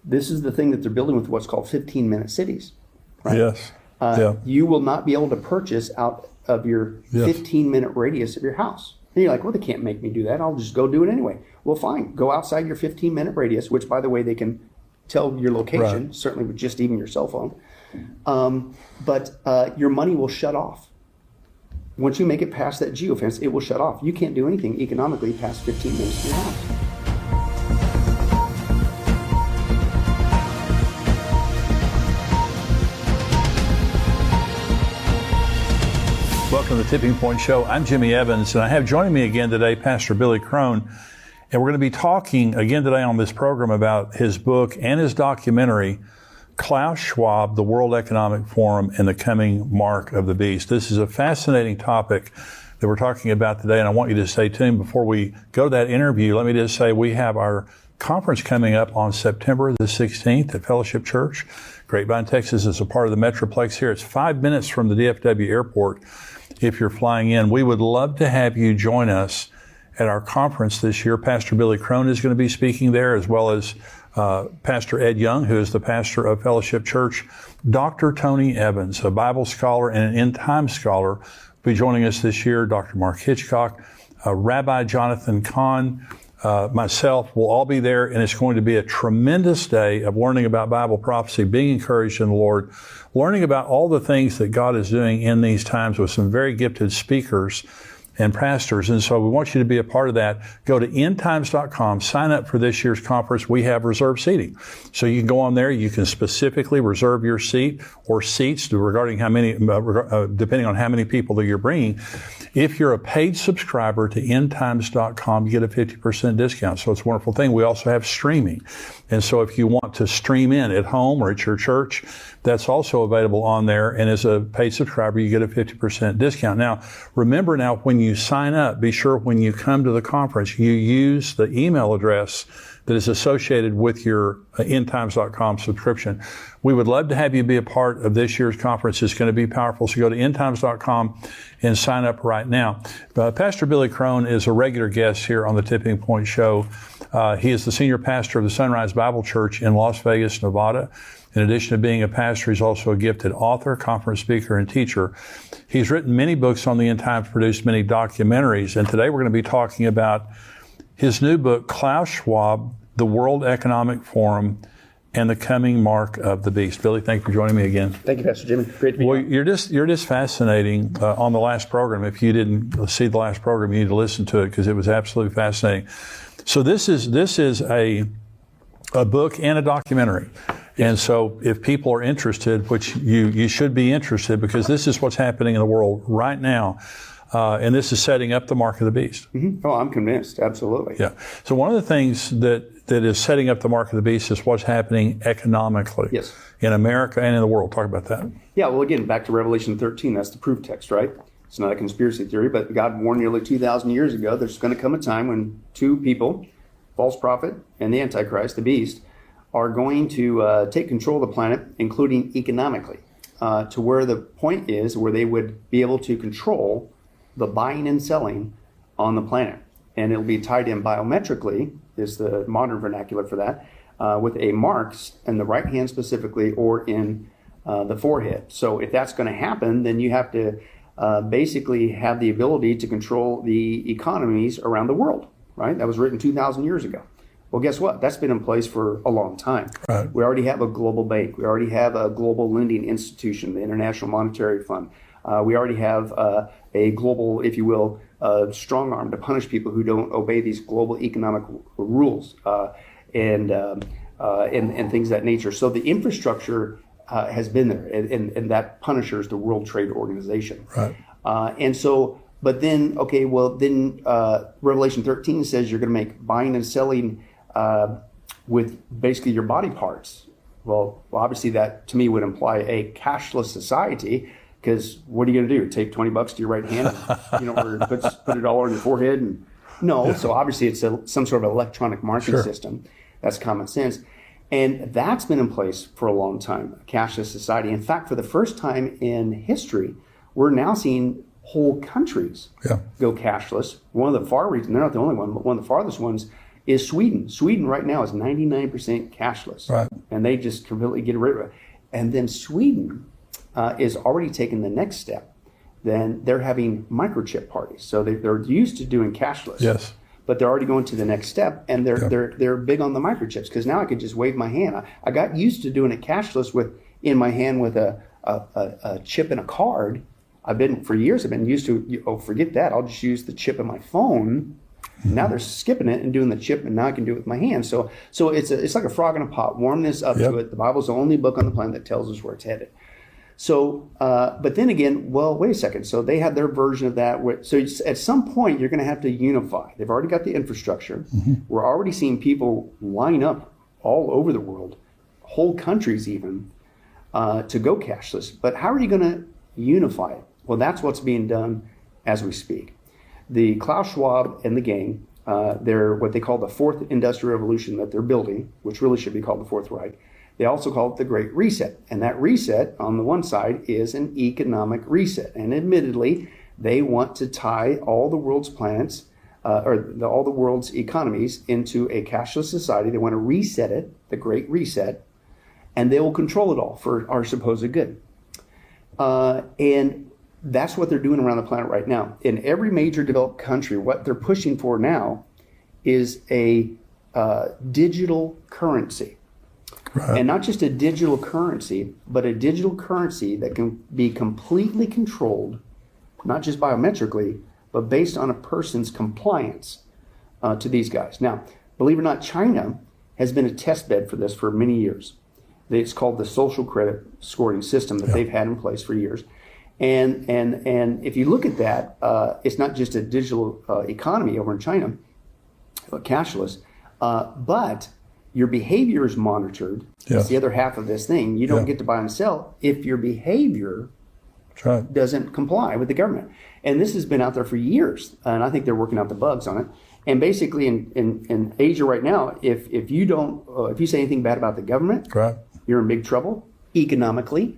this is the thing that they're building with what's called 15-minute cities. Right? Yes. You will not be able to purchase out of your 15-minute radius of your house. And you're like, well, they can't make me do that. I'll just go do it anyway. Well, fine. Go outside your 15-minute radius, which, by the way, they can tell your location, certainly with just even your cell phone. But your money will shut off. Once you make it past that geofence, it will shut off. You can't do anything economically past 15 minutes from your house. Welcome to the Tipping Point Show. I'm Jimmy Evans, and I have joining me again today Pastor Billy Crone. And we're going to be talking again today on this program about his book and his documentary, Klaus Schwab, the World Economic Forum, and the Coming Mark of the Beast. This is a fascinating topic that we're talking about today, and I want you to stay tuned. Before we go to that interview, let me just say we have our conference coming up on September the 16th at Fellowship Church. Grapevine, Texas is a part of the Metroplex here. It's 5 minutes from the DFW airport if you're flying in. We would love to have you join us at our conference this year. Pastor Billy Crone is going to be speaking there, as well as Pastor Ed Young, who is the pastor of Fellowship Church. Dr. Tony Evans, a Bible scholar and an end-time scholar, will be joining us this year. Dr. Mark Hitchcock, Rabbi Jonathan Kahn, myself will all be there, and it's going to be a tremendous day of learning about Bible prophecy, being encouraged in the Lord, learning about all the things that God is doing in these times with some very gifted speakers and pastors. And so we want you to be a part of that. Go to endtimes.com, sign up for this year's conference. We have reserved seating. So you can go on there, you can specifically reserve your seat or seats regarding how many, depending on how many people that you're bringing. If you're a paid subscriber to endtimes.com, you get a 50% discount. So it's a wonderful thing. We also have streaming. And so if you want to stream in at home or at your church, that's also available on there. And as a paid subscriber, you get a 50% discount. Now, remember now, when you sign up, be sure when you come to the conference, you use the email address that is associated with your endtimes.com subscription. We would love to have you be a part of this year's conference. It's going to be powerful. So go to endtimes.com and sign up right now. Pastor Billy Crone is a regular guest here on the Tipping Point Show. He is the senior pastor of the Sunrise Bible Church in Las Vegas, Nevada. In addition to being a pastor, he's also a gifted author, conference speaker, and teacher. He's written many books on the end times, produced many documentaries, and today we're going to be talking about his new book, Klaus Schwab, the World Economic Forum, and the Coming Mark of the Beast. Billy, thank you for joining me again. Thank you, Pastor Jimmy. Great to be here. You're just fascinating on the last program. If you didn't see the last program, you need to listen to it because it was absolutely fascinating. So this is a book and a documentary. And so if people are interested, which you should be interested, because this is what's happening in the world right now, and this is setting up the mark of the beast. Mm-hmm. Oh, I'm convinced. Absolutely. Yeah. So one of the things that is setting up the mark of the beast is what's happening economically in America and in the world. Talk about that. Yeah, well, again, back to Revelation 13, that's the proof text, right? It's not a conspiracy theory, but God warned nearly 2,000 years ago there's going to come a time when two people, false prophet and the Antichrist, the beast, are going to take control of the planet, including economically, to where the point is where they would be able to control the buying and selling on the planet. And it'll be tied in biometrically, is the modern vernacular for that, with a mark in the right hand specifically or in the forehead. So if that's going to happen, then you have to basically have the ability to control the economies around the world, right? That was written 2,000 years ago. Well, guess what? That's been in place for a long time. Right. We already have a global bank. We already have a global lending institution, the International Monetary Fund. We already have a global, if you will, strong arm to punish people who don't obey these global economic rules and things of that nature. So the infrastructure has been there, and that punishers the World Trade Organization. Right. And so, but then, okay, well, then Revelation 13 says you're going to make buying and selling with basically your body parts. Well, obviously that to me would imply a cashless society, because what are you going to do? Take $20 to your right hand, and, or put it all on your forehead? And no. Yeah. So obviously it's some sort of electronic marking system. That's common sense. And that's been in place for a long time, a cashless society. In fact, for the first time in history, we're now seeing whole countries go cashless. One of the far reaches, they're not the only one, but one of the farthest ones is Sweden. Sweden right now is 99% cashless. Right. And they just completely get rid of it. And then Sweden is already taking the next step. Then they're having microchip parties. So they're used to doing cashless. Yes. But they're already going to the next step, and they're big on the microchips, because now I can just wave my hand. I got used to doing it cashless in my hand with a chip and a card. For years I've been used to, forget that, I'll just use the chip in my phone. Now they're skipping it and doing the chip, and now I can do it with my hand. So it's like a frog in a pot. Warm this up to it. The Bible's the only book on the planet that tells us where it's headed. So, but then again, well, wait a second. So they have their version of that. So at some point, you're going to have to unify. They've already got the infrastructure. Mm-hmm. We're already seeing people line up all over the world, whole countries even, to go cashless. But how are you going to unify it? Well, that's what's being done as we speak. The Klaus Schwab and the gang, they're what they call the fourth industrial revolution that they're building, which really should be called the Fourth Reich. They also call it the Great Reset. And that reset, on the one side, is an economic reset. And admittedly, they want to tie all the world's planets, all the world's economies into a cashless society. They want to reset it, the Great Reset, and they will control it all for our supposed good. And that's what they're doing around the planet right now. In every major developed country, what they're pushing for now is a digital currency. Right. And not just a digital currency, but a digital currency that can be completely controlled, not just biometrically, but based on a person's compliance to these guys. Now, believe it or not, China has been a test bed for this for many years. It's called the social credit scoring system that they've had in place for years. And if you look at that, it's not just a digital economy over in China, cashless, but your behavior is monitored. That's the other half of this thing. You don't get to buy and sell if your behavior doesn't comply with the government. And this has been out there for years, and I think they're working out the bugs on it. And basically, in Asia right now, if you say anything bad about the government, you're in big trouble economically.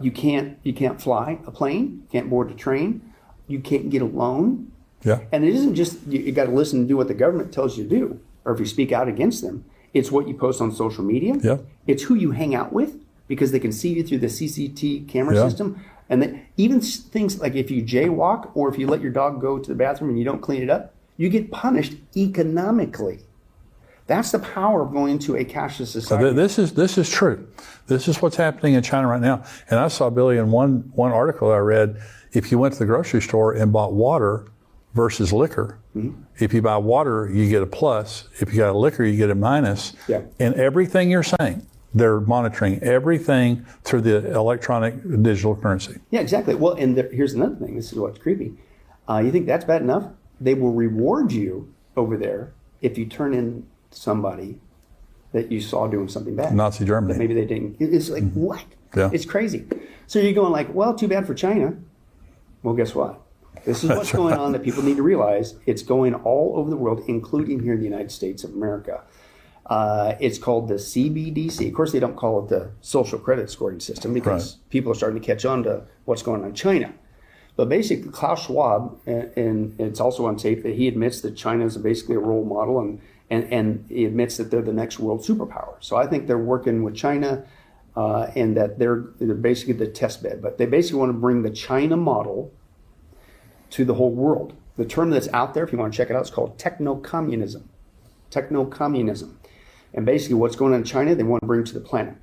You can't fly a plane, can't board a train, you can't get a loan. And it isn't just you got to listen and do what the government tells you to do, or if you speak out against them. It's what you post on social media. It's who you hang out with, because they can see you through the CCTV camera system. And even things like if you jaywalk, or if you let your dog go to the bathroom and you don't clean it up, you get punished economically. That's the power of going to a cashless society. This is true. This is what's happening in China right now. And I saw, Billy, in one article I read, if you went to the grocery store and bought water versus liquor, if you buy water, you get a plus. If you got a liquor, you get a minus. And everything you're saying, they're monitoring everything through the electronic digital currency. Yeah, exactly. Well, and here's another thing. This is what's creepy. You think that's bad enough? They will reward you over there if you turn in somebody that you saw doing something bad. Nazi Germany. That maybe they didn't. It's like, what? It's crazy. So you're going like, well, too bad for China. Well, guess what? This is what's going on that people need to realize. It's going all over the world, including here in the United States of America. It's called the CBDC. Of course, they don't call it the social credit scoring system, because people are starting to catch on to what's going on in China. But basically, Klaus Schwab, and it's also on tape, that he admits that China is basically a role model, and he admits that they're the next world superpower. So I think they're working with China, and that they're basically the test bed. But they basically want to bring the China model to the whole world. The term that's out there, if you want to check it out, it's called techno-communism. Techno-communism. And basically what's going on in China, they want to bring to the planet,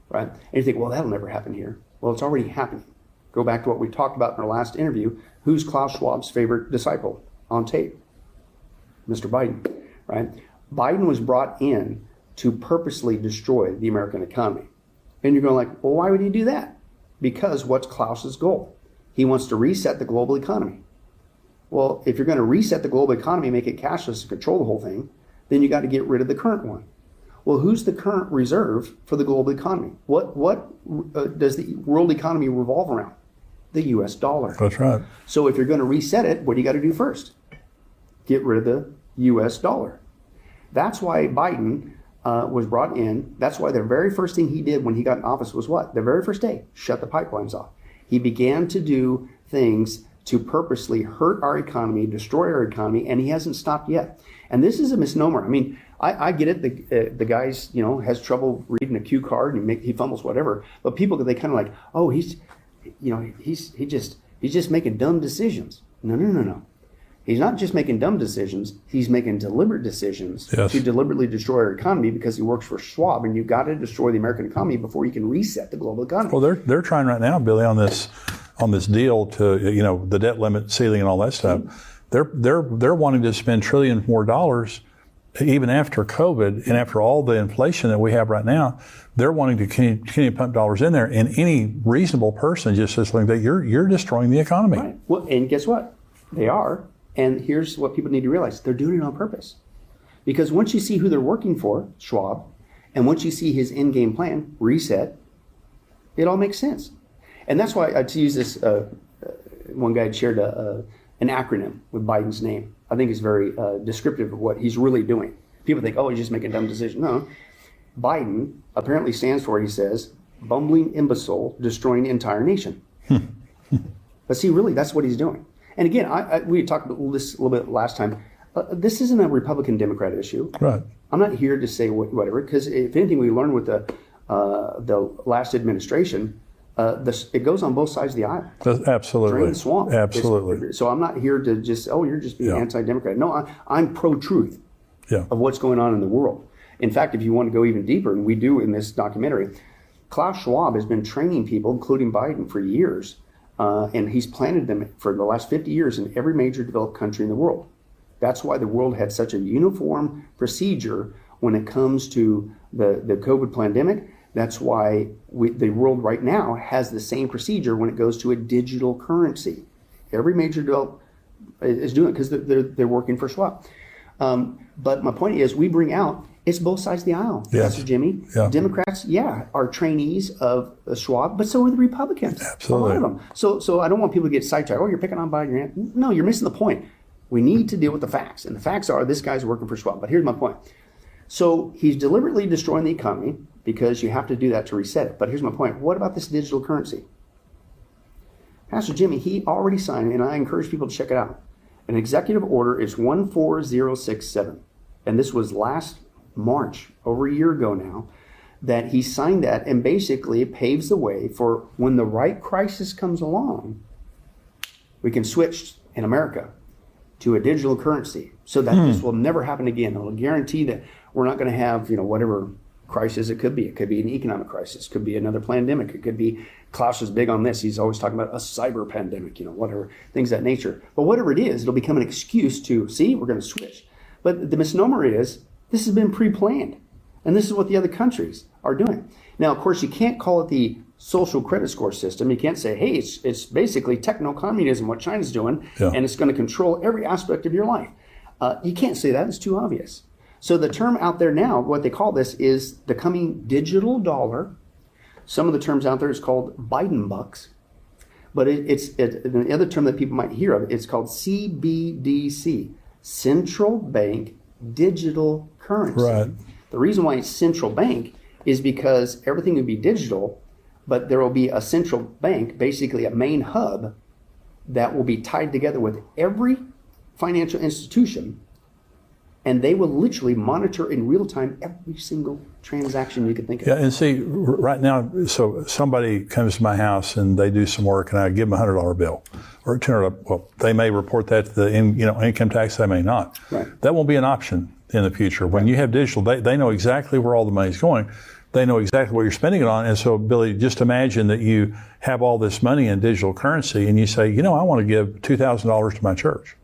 right? And you think, well, that'll never happen here. Well, it's already happening. Go back to what we talked about in our last interview. Who's Klaus Schwab's favorite disciple on tape? Mr. Biden, right? Biden was brought in to purposely destroy the American economy. And you're going like, well, why would he do that? Because what's Klaus's goal? He wants to reset the global economy. Well, if you're going to reset the global economy, make it cashless and control the whole thing, then you got to get rid of the current one. Well, who's the current reserve for the global economy? What does the world economy revolve around? The U.S. dollar. That's right. So if you're going to reset it, what do you got to do first? Get rid of the U.S. dollar. That's why Biden was brought in. That's why the very first thing he did when he got in office was what? The very first day, shut the pipelines off. He began to do things to purposely hurt our economy, destroy our economy, and he hasn't stopped yet. And this is a misnomer. I mean, I get it. The guy's, has trouble reading a cue card and he fumbles whatever. But people, they kind of like, oh, he's just making dumb decisions. No. He's not just making dumb decisions. He's making deliberate decisions to deliberately destroy our economy because he works for Schwab, and you've got to destroy the American economy before you can reset the global economy. Well, they're trying right now, Billy, on this deal to the debt limit ceiling and all that stuff. They're wanting to spend trillions more dollars even after COVID and after all the inflation that we have right now. They're wanting to continue to pump dollars in there, and any reasonable person just says like that you're destroying the economy. Right. Well, and guess what? They are. And here's what people need to realize. They're doing it on purpose. Because once you see who they're working for, Schwab, and once you see his end-game plan, reset, it all makes sense. And that's why to use this, one guy had shared an acronym with Biden's name. I think it's very descriptive of what he's really doing. People think, oh, he's just making dumb decisions. No. Biden apparently stands for, he says, bumbling imbecile destroying the entire nation. But see, really, that's what he's doing. And again, we talked about this a little bit last time. This isn't a Republican-Democrat issue. Right. I'm not here to say whatever, because if anything we learned with the last administration, it goes on both sides of the aisle. Absolutely. Drain the swamp. Absolutely. So I'm not here to just, you're just being anti-Democrat. No, I'm pro-truth of what's going on in the world. In fact, if you want to go even deeper, and we do in this documentary, Klaus Schwab has been training people, including Biden, for years. And he's planted them for the last 50 years in every major developed country in the world. That's why the world had such a uniform procedure when it comes to the COVID pandemic. That's why the world right now has the same procedure when it goes to a digital currency. Every major developed is doing it because they're working for Schwab. But my point is, we bring out, it's both sides of the aisle, Pastor Jimmy. Yeah. Democrats, are trainees of Schwab, but so are the Republicans. Absolutely. A lot of them. So I don't want people to get sidetracked. Oh, you're picking on Biden. No, you're missing the point. We need to deal with the facts. And the facts are, this guy's working for Schwab. But here's my point. So he's deliberately destroying the economy because you have to do that to reset it. But here's my point. What about this digital currency? Pastor Jimmy, he already signed, and I encourage people to check it out. An executive order is 14067. And this was last March, over a year ago now, that he signed that, and basically it paves the way for when the right crisis comes along, we can switch in America to a digital currency so that this will never happen again. It'll guarantee that we're not going to have, whatever crisis it could be. It could be an economic crisis. It could be another pandemic. It could be, Klaus is big on this. He's always talking about a cyber pandemic, whatever, things of that nature. But whatever it is, it'll become an excuse to, see, we're going to switch. But the misnomer is, this has been pre-planned. And this is what the other countries are doing. Now, of course, you can't call it the social credit score system. You can't say, hey, it's basically techno-communism, what China's doing, and it's going to control every aspect of your life. You can't say that. It's too obvious. So the term out there now, what they call this is the coming digital dollar. Some of the terms out there is called Biden bucks. But the other term that people might hear of, it's called CBDC, Central Bank Digital Currency. Right. The reason why it's central bank is because everything would be digital, but there will be a central bank, basically a main hub, that will be tied together with every financial institution, and they will literally monitor in real time every single transaction you can think of. Yeah, and see, right now, so somebody comes to my house and they do some work, and I give them a $100 bill or $200. Well, they may report that to the income tax. They may not. Right. That won't be an option in the future. When you have digital, they know exactly where all the money's going. They know exactly what you're spending it on. And so, Billy, just imagine that you have all this money in digital currency, and you say, I want to give $2,000 to my church,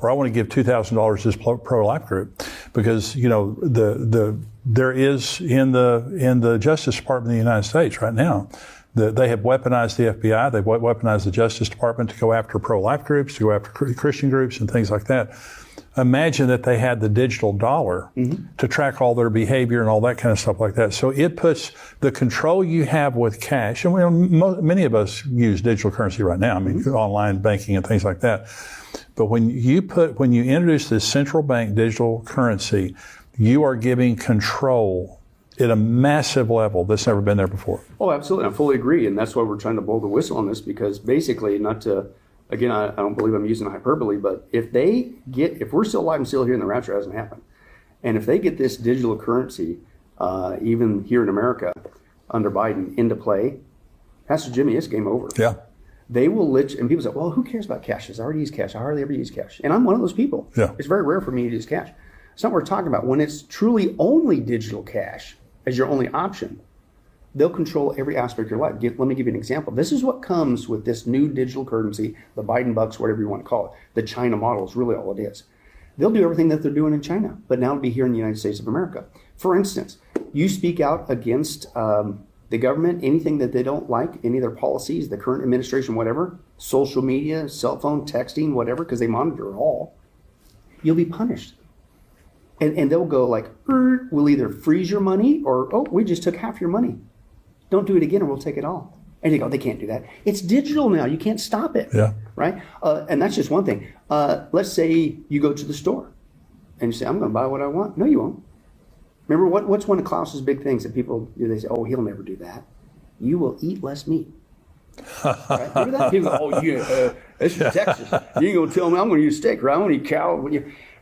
or I want to give $2,000 to this pro-life group, because there is in the Justice Department of the United States right now, they have weaponized the FBI, they've weaponized the Justice Department to go after pro-life groups, to go after Christian groups and things like that. Imagine that they had the digital dollar to track all their behavior and all that kind of stuff like that. So it puts the control you have with cash, and many of us use digital currency right now, online banking and things like that. But when you introduce this central bank digital currency, you are giving control at a massive level that's never been there before. Oh, absolutely. I fully agree. And that's why we're trying to blow the whistle on this, because basically, not to again, I don't believe I'm using hyperbole, but if we're still alive and still here and the rapture hasn't happened, and if they get this digital currency, even here in America, under Biden, into play, Pastor Jimmy, it's game over. Yeah. They will and people say, well, who cares about cash? I already use cash. I hardly ever use cash. And I'm one of those people. Yeah. It's very rare for me to use cash. It's not what we're talking about. When it's truly only digital cash as your only option, they'll control every aspect of your life. Let me give you an example. This is what comes with this new digital currency, the Biden bucks, whatever you want to call it. The China model is really all it is. They'll do everything that they're doing in China, but now it'll be here in the United States of America. For instance, you speak out against the government, anything that they don't like, any of their policies, the current administration, whatever, social media, cell phone, texting, whatever, because they monitor it all, you'll be punished. And they'll go like, we'll either freeze your money or, oh, we just took half your money. Don't do it again or we'll take it all. And they go, they can't do that. It's digital now. You can't stop it. Yeah. Right? And that's just one thing. Let's say you go to the store and you say, I'm going to buy what I want. No, you won't. Remember, what's one of Klaus's big things that people, they say, oh, he'll never do that. You will eat less meat. Right? Remember that? People go, oh, yeah, this is Texas. You ain't going to tell me I'm going to use steak, right? I'm going to eat cow.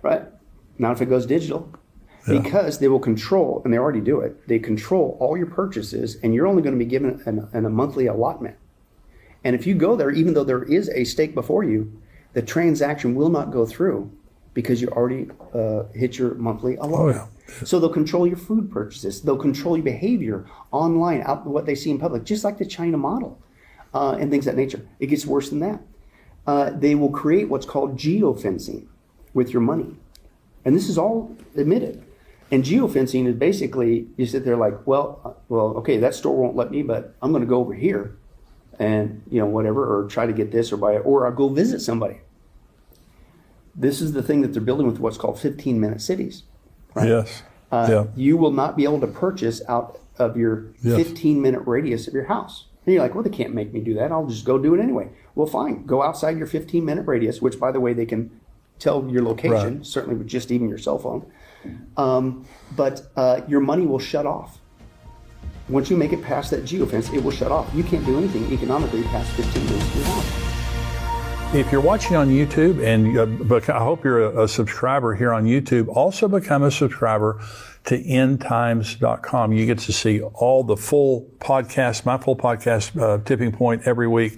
Right? Not if it goes digital. Yeah. Because they will control, and they already do it, they control all your purchases, and you're only going to be given a monthly allotment. And if you go there, even though there is a steak before you, the transaction will not go through because you already hit your monthly allotment. Oh, yeah. So they'll control your food purchases. They'll control your behavior online, out what they see in public, just like the China model and things of that nature. It gets worse than that. They will create what's called geofencing with your money. And this is all admitted. And geofencing is basically, you sit there like, well, okay, that store won't let me, but I'm going to go over here and, whatever, or try to get this or buy it, or I'll go visit somebody. This is the thing that they're building with what's called 15-minute cities. Right? Yes. Yeah. You will not be able to purchase out of your 15-minute radius of your house. And you're like, well, they can't make me do that. I'll just go do it anyway. Well, fine. Go outside your 15-minute radius, which, by the way, they can tell your location, right, certainly with just even your cell phone. But your money will shut off. Once you make it past that geofence, it will shut off. You can't do anything economically past 15 minutes of your house. If you're watching on YouTube, and I hope you're a subscriber here on YouTube, also become a subscriber to endtimes.com. You get to see all the full podcast, my full podcast, Tipping Point, every week.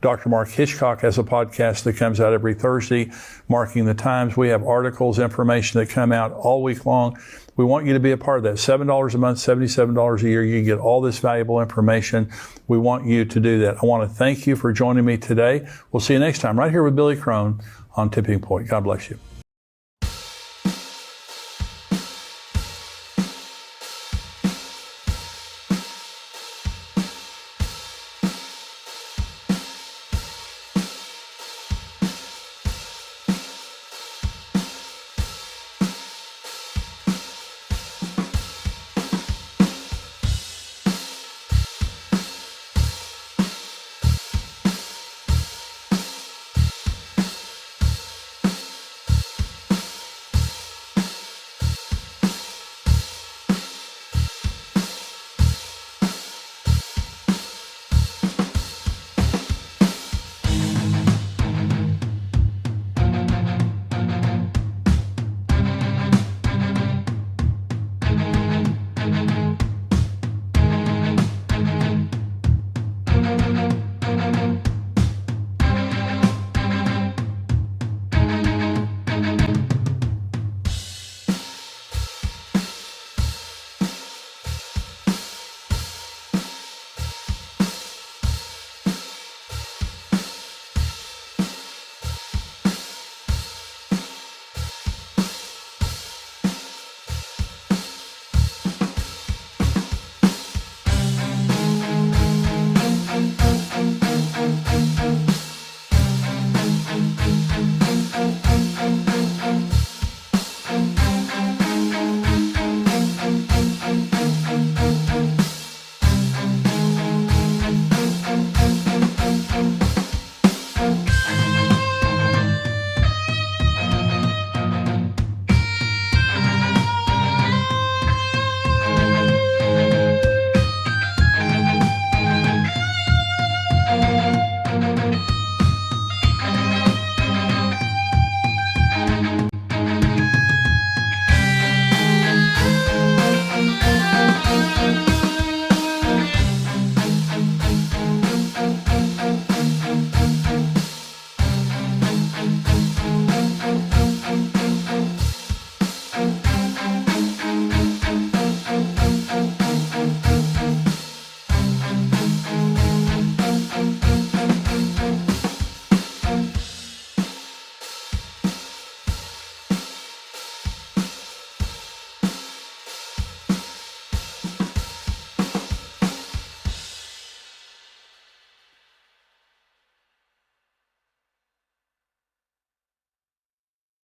Dr. Mark Hitchcock has a podcast that comes out every Thursday, Marking the Times. We have articles, information that come out all week long. We want you to be a part of that. $7 a month, $77 a year. You get all this valuable information. We want you to do that. I want to thank you for joining me today. We'll see you next time right here with Billy Crone on Tipping Point. God bless you.